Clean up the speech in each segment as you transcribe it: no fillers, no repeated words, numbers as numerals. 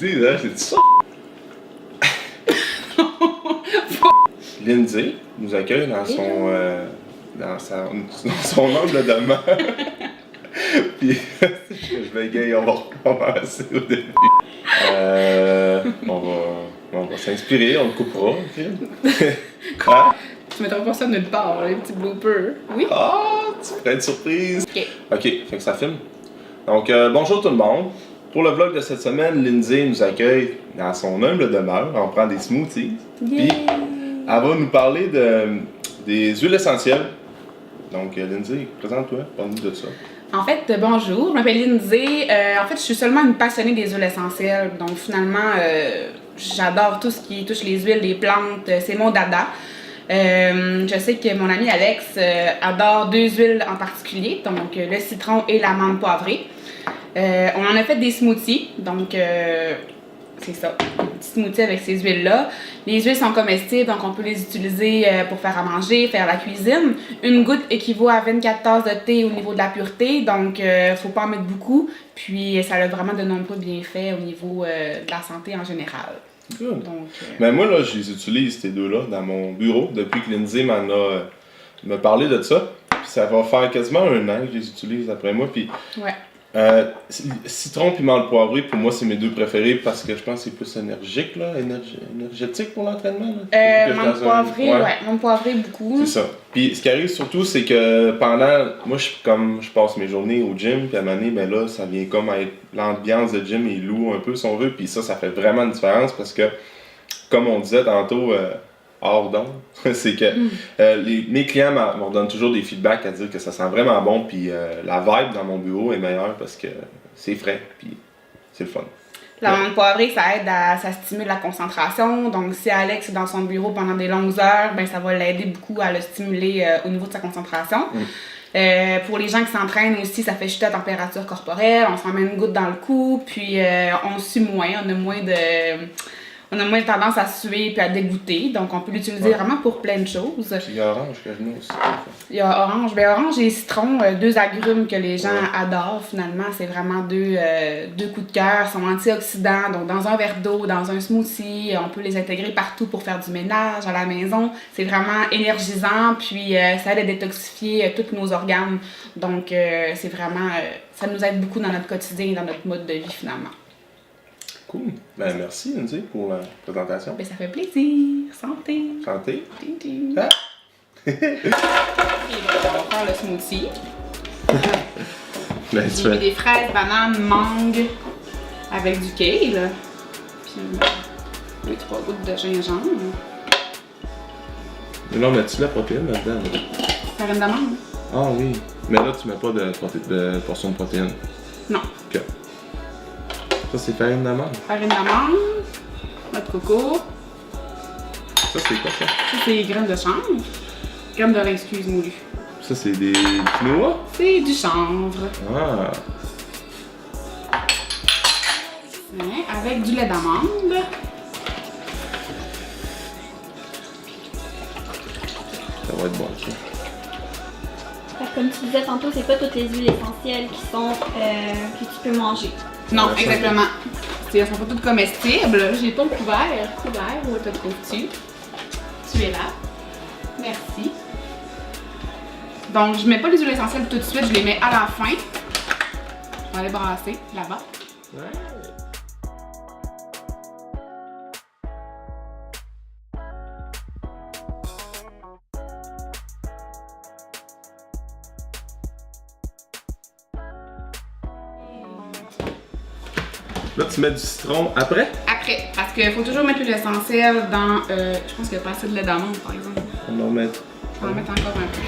dis, là, c'est ça. Lindsay nous accueille dans son, dans son angle de main. Puis, je vais gay, on va recommencer au début. On va s'inspirer, on le coupera. Quoi? Tu mettras pas ça nulle part, les petits bloopers. Oui? Ah, tu ferais une surprise. Ok, fait que ça filme. Donc, bonjour tout le monde. Pour le vlog de cette semaine, Lindsay nous accueille dans son humble demeure. On prend des smoothies. Yeah. Puis, elle va nous parler des huiles essentielles. Donc, Lindsay, présente-toi, parle-nous de ça. En fait, bonjour, je m'appelle Lindsay. En fait, je suis seulement une passionnée des huiles essentielles. Donc, finalement, j'adore tout ce qui touche les huiles, les plantes. C'est mon dada. Je sais que mon ami Alex adore deux huiles en particulier, donc le citron et l'amande poivrée. On en a fait des smoothies, donc c'est ça, un petit smoothie avec ces huiles-là. Les huiles sont comestibles, donc on peut les utiliser pour faire à manger, faire la cuisine. Une goutte équivaut à 24 tasses de thé au niveau de la pureté, donc faut pas en mettre beaucoup. Puis ça a vraiment de nombreux bienfaits au niveau de la santé en général. Good. Donc, mais moi, là, je les utilise, ces deux-là, dans mon bureau, depuis que Lindsay m'a parlé de ça. Puis ça va faire quasiment un an que je les utilise après moi. Puis, ouais. Citron puis menthe poivrée, pour moi, c'est mes deux préférés parce que je pense que c'est plus énergique, là, énergétique pour l'entraînement. Menthe poivrée, ouais, menthe poivrée beaucoup. C'est ça. Puis ce qui arrive surtout, c'est que moi, je passe mes journées au gym, puis à un moment donné, ben là, ça vient comme à être l'ambiance de gym est lourd un peu, si on veut, puis ça fait vraiment une différence parce que, comme on disait tantôt, hors d'onde, c'est que mes clients me donnent toujours des feedbacks à dire que ça sent vraiment bon, puis la vibe dans mon bureau est meilleure parce que c'est frais, puis c'est le fun. La menthe poivrée, ça stimule la concentration. Donc, si Alex est dans son bureau pendant des longues heures, ben ça va l'aider beaucoup à le stimuler au niveau de sa concentration. Pour les gens qui s'entraînent aussi, ça fait chuter la température corporelle. On s'en met une goutte dans le cou, puis on sue moins. On a moins tendance à suer puis à dégoûter. Donc, on peut l'utiliser vraiment pour plein de choses. Puis il y a orange que je mets aussi. Il y a orange. Ben, orange et citron, deux agrumes que les gens adorent finalement. C'est vraiment deux coups de cœur. Ils sont antioxydants. Donc, dans un verre d'eau, dans un smoothie, on peut les intégrer partout pour faire du ménage à la maison. C'est vraiment énergisant. Puis, ça aide à détoxifier tous nos organes. Donc, c'est vraiment... ça nous aide beaucoup dans notre quotidien et dans notre mode de vie finalement. Cool. Ben, merci, Lindsay, pour la présentation. Ben, ça fait plaisir. Santé. Santé. Tintin. Ah. Et on va faire le smoothie. Ben, j'ai mis des fraises, bananes, mangue avec du kale. Puis 2-3 gouttes de gingembre. Mais non, mets-tu la protéine là-dedans? Farine d'amande. Ah oui. Mais là, tu mets pas de portion de protéines. Non. Ok. Ça, c'est farine d'amande. Farine d'amande, noix de coco. Ça, c'est quoi ça? Ça, c'est graines de chanvre. Graines de lin, excuse, moulues. Ça, c'est des quinoa? C'est du chanvre. Ah! Ouais, avec du lait d'amande. Ça va être bon, ça. Comme tu disais tantôt, c'est pas toutes les huiles essentielles que tu peux manger. Non, exactement. Elles sont pas toutes comestibles. J'ai pas le couvert. Couvert, où te trouves-tu? Tu es là. Merci. Donc, je mets pas les huiles essentielles tout de suite, je les mets à la fin. On va les brasser là-bas. Ouais. Là, tu mets du citron après? Après, parce qu'il faut toujours mettre l'huile essentielle dans... je pense qu'il n'y a pas assez de lait d'amande, par exemple. On va en mettre... Je vais en mettre encore un peu.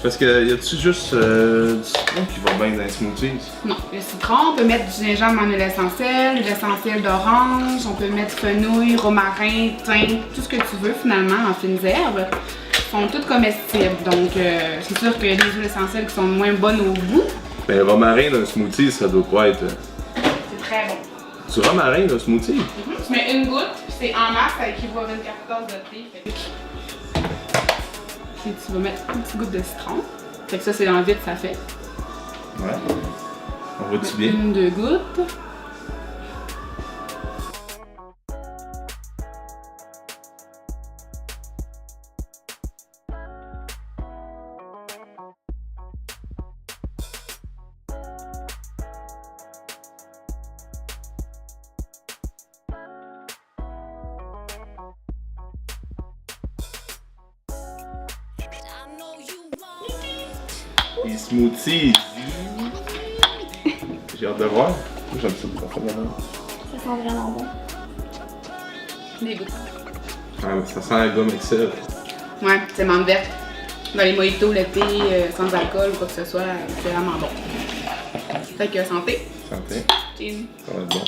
Parce que y a-tu juste du citron qui va bien dans les smoothies? Non, le citron, on peut mettre du gingembre en huile essentielle d'orange, on peut mettre fenouil, romarin, thym, tout ce que tu veux finalement en fines herbes. Sont toutes comestibles, donc c'est sûr qu'il y a des huiles essentielles qui sont moins bonnes au goût. Mais le romarin dans un smoothie, ça doit pas être... C'est très bon. Du romarin dans un smoothie? Tu mets une goutte, puis c'est en masse, ça équivaut à 24 tasses de thé. Puis tu vas mettre une petite goutte de citron. Fait que ça, c'est dans le vide, ça fait. Ouais. On va-tu bien? 1-2 gouttes. Les smoothies. J'ai hâte de voir. Moi, j'aime ça pour ça maintenant. Ça sent vraiment bon. Des gouttes. Ah, ça sent la gomme Excel. Ouais, c'est menthe verte. Dans les mojitos, le thé, sans alcool ou quoi que ce soit, c'est vraiment bon. Fait que santé. Santé. Cheers. Ça va être bon.